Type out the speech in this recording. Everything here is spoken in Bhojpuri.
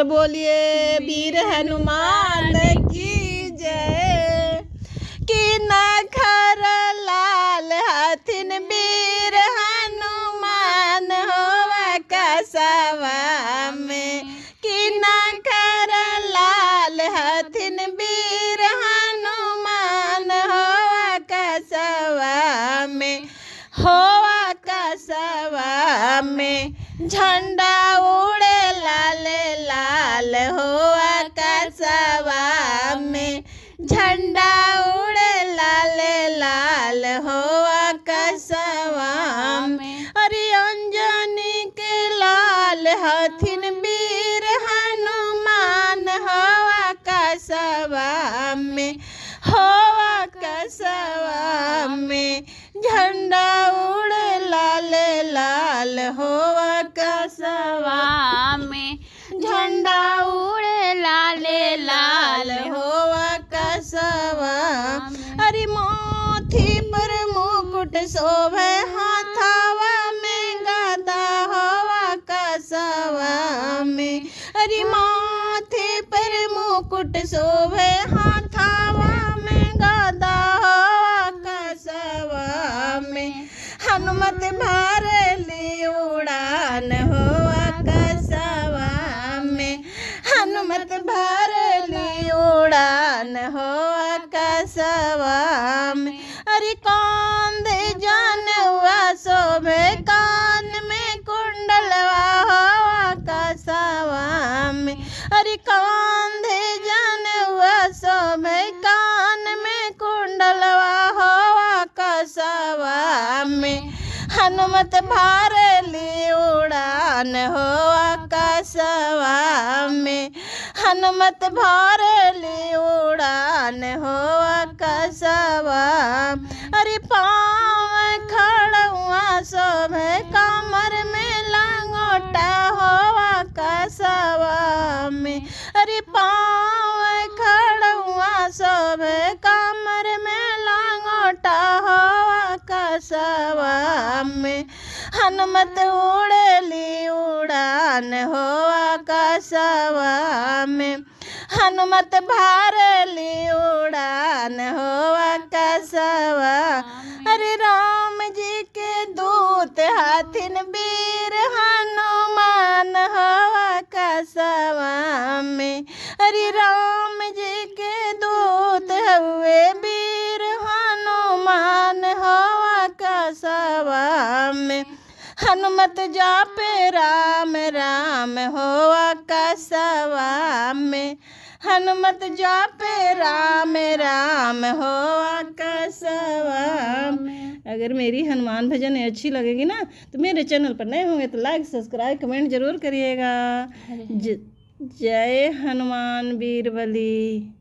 बोलिए वीर हनुमान की जय। कि नखर लाल हथिन वीर हनुमान होवा कसवा में। कि नखर लाल हथिन वीर हनुमान होवा कसवा में। होवा कसवा में झंडा उड़े लाल लाल होवा कसवा में। झंडा उड़े लाल लाल होवा कसवा में। अरे अंजनी के लाल हथिन वीर हनुमान होवा कसवा में। होवा कसवा में झंडा उड़े लाल लाल होवा कसवा में। झंडा उड़े लाल लाल होवा कसवा। अरे मोथी पर मुकुट शोभे हाथावा में गदा होवा कसवा में। अरे माथे पर मुकुट शोभे हाथावा में गदा होवा कसवा में। हनुमत भरली उड़ान होवा कसवा में। हनुमत भरली उड़ान होवा कसवा में। अरे कांधे जनवा शोभे कान में कुंडलवा होवा कसवा में। अरे कांधे जनवा शोभे कान में कुंडलवा होवा कसवा में। हनुमत भरली उड़ान होवा कसवा में। हनुमत भरली उड़ान होवा कसवा। अरे पाँव खड़ुआ शोभे कमर में लंगोटा होवा कसवा में। अरे पाँव खड़ुआ शोभे कमर में लंगोटा होवा कसवा में। हनुमत उड़ली उड़ान होवा कसवा में। हनुमत भरली उड़ान होवा कसवा। अरे राम जी के दूत हथिन वीर हनुमान होवा कसवा में। अरे राम जी के दूत हुए वीर हनुमान होवा कसवा में। हनुमत जापे राम राम होवा कसवा में। हनुमत जापे राम राम होवा कसवा में। अगर मेरी हनुमान भजन अच्छी लगेगी ना तो मेरे चैनल पर नए होंगे तो लाइक सब्सक्राइब कमेंट जरूर करिएगा। जय हनुमान वीर बली।